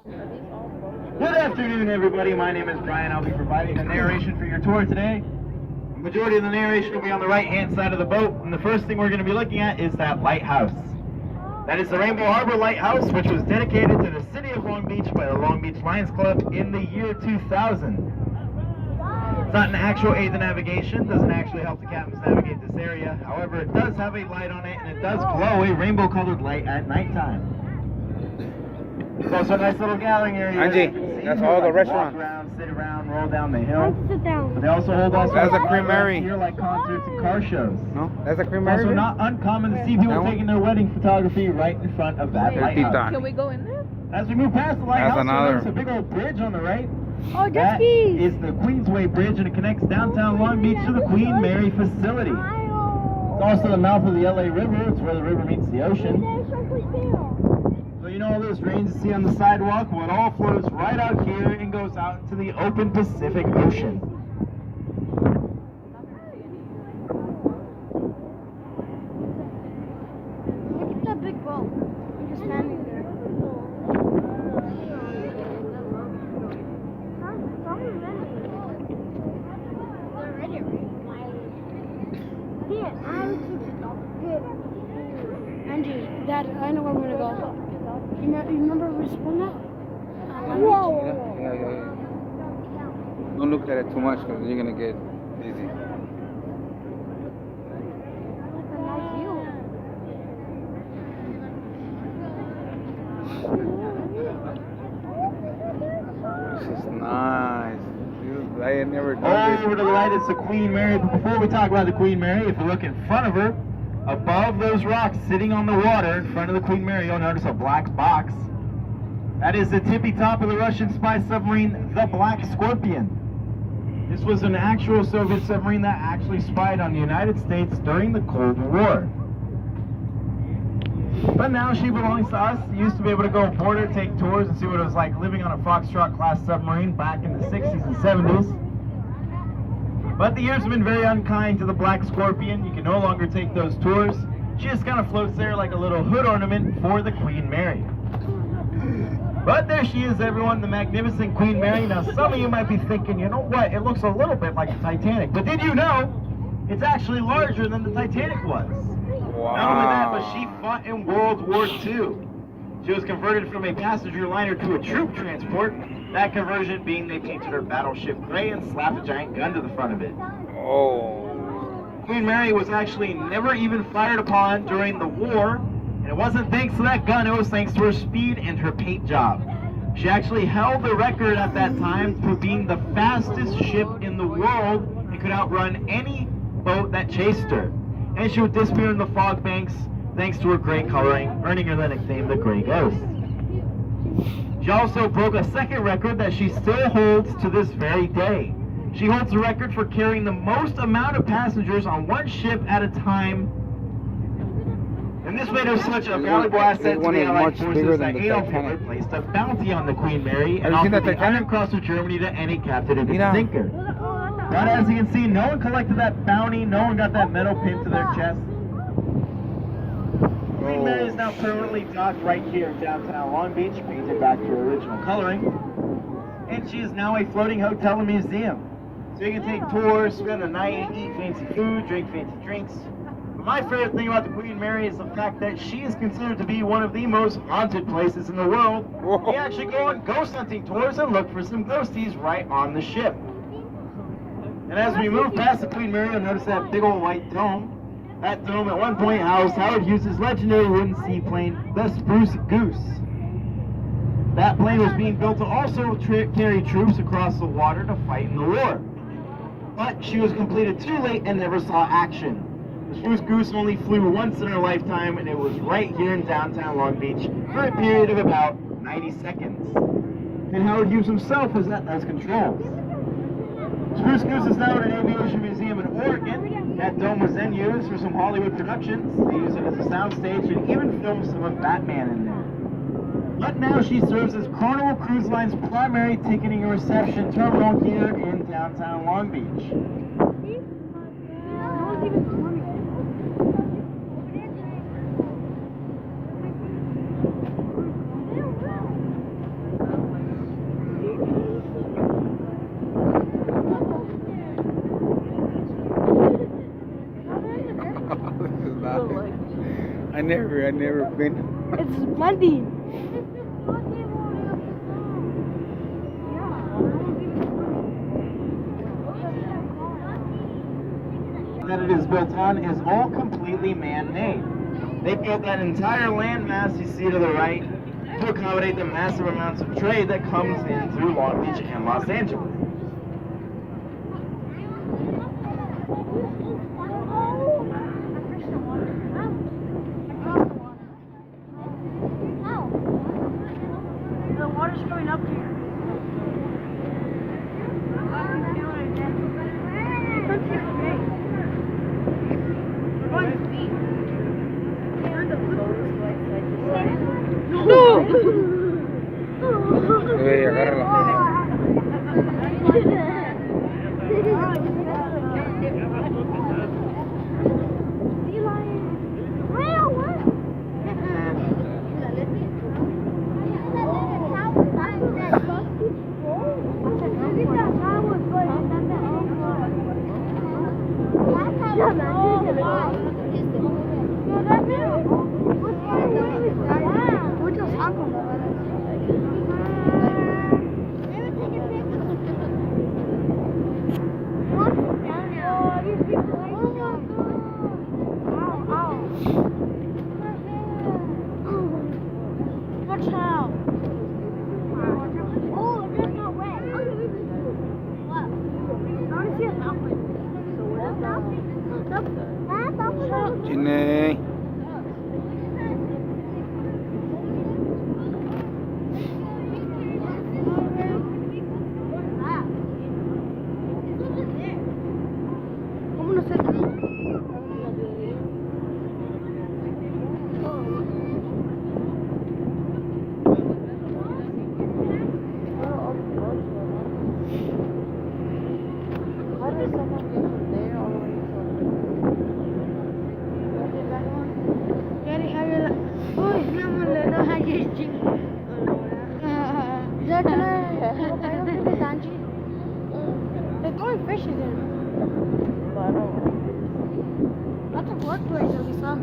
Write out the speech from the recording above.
Good afternoon, everybody. My name is Brian. I'll be providing the narration for your tour today. The majority of the narration will be on the right-hand side of the boat, and the first thing we're going to be looking at is that lighthouse. That is the Rainbow Harbor Lighthouse, which was dedicated to the city of Long Beach by the Long Beach Lions Club in the year 2000. It's not an actual aid to navigation, doesn't actually help the captains navigate this area. However, it does have a light on it, and it does glow a rainbow-colored light at nighttime. There's also a nice little gathering area. Angie, that's all the restaurants. Walk around, sit around, roll down the hill. Sit down. But they also hold That's a creamery. here like concerts and car shows. No, that's a It's creamery. also not uncommon to see people taking their wedding photography right in front of that lighthouse. Can we go in there? As we move past the lighthouse, another. there's a big old bridge on the right. Oh, jet That skis. is the Queensway Bridge, and it connects downtown Long Beach to the Queen Mary facility. It's also the mouth of the LA River. It's where the river meets the ocean. So you know all those drains you see on the sidewalk? Well, it all flows right out here and goes out into the open Pacific Ocean. Look at that big boat. I'm just standing there. Angie, Dad, I know where I'm gonna go. You remember Responda? Whoa! Yeah. Don't look at it too much because you're gonna get dizzy. This is nice. Dude, I had never done this. Over to the right is the Queen Mary. But before we talk about the Queen Mary, if you look in front of her, above those rocks sitting on the water in front of the Queen Mary, you'll notice a black box. That is the tippy top of the Russian spy submarine, the Black Scorpion. This was an actual Soviet submarine that actually spied on the United States during the Cold War. But now she belongs to us. You used to be able to go aboard her, take tours, and see what it was like living on a Foxtrot class submarine back in the 60s and 70s. But the years have been very unkind to the Black Scorpion. You can no longer take those tours. She just kind of floats there like a little hood ornament for the Queen Mary. But there she is, everyone, the magnificent Queen Mary. Now, some of you might be thinking, you know what, it looks a little bit like the Titanic. But did you know it's actually larger than the Titanic was? Wow. Not only that, but she fought in World War II. She was converted from a passenger liner to a troop transport. That conversion being they painted her battleship gray and slapped a giant gun to the front of it. Oh. Queen Mary was actually never even fired upon during the war, and it wasn't thanks to that gun, it was thanks to her speed and her paint job. She actually held the record at that time for being the fastest ship in the world and could outrun any boat that chased her. And she would disappear in the fog banks thanks to her gray coloring, earning her the nickname the Gray Ghost. She also broke a second record that she still holds to this very day. She holds the record for carrying the most amount of passengers on one ship at a time. And this made her such a valuable asset to the Allied forces that Adolf Hitler placed a bounty on the Queen Mary and offered the Iron Cross of Germany to any captain who could sink her. But as you can see, no one collected that bounty, no one got that medal pinned to their chest. Queen Mary is now permanently docked right here in downtown Long Beach, painted back to her original coloring. And she is now a floating hotel and museum. So you can take tours, spend the night, eat fancy food, drink fancy drinks. But my favorite thing about the Queen Mary is the fact that she is considered to be one of the most haunted places in the world. You actually go on ghost hunting tours and look for some ghosties right on the ship. And as we move past the Queen Mary, you'll notice that big old white dome. That dome at one point housed Howard Hughes' legendary wooden seaplane, the Spruce Goose. That plane was being built to also carry troops across the water to fight in the war. But she was completed too late and never saw action. The Spruce Goose only flew once in her lifetime, and it was right here in downtown Long Beach for a period of about 90 seconds. And Howard Hughes himself was at those controls. Spruce Goose is now at an aviation museum in Oregon. That dome was then used for some Hollywood productions. They used it as a soundstage and even filmed some of Batman in there. But now she serves as Carnival Cruise Line's primary ticketing and reception terminal here in downtown Long Beach. I never been. It's blending. That it is built on is all completely man-made. They built that entire landmass you see to the right to accommodate the massive amounts of trade that comes in through Long Beach and Los Angeles. The water's coming up here. Ve, agárrala. Watch out. Oh, there's no way. What? I want to see a dolphin. That's dolphin. Cine. I'm gonna sit down. Daddy, have you oh, it's not my little hygiene. They're throwing fishes in. That's a blood plate that we saw.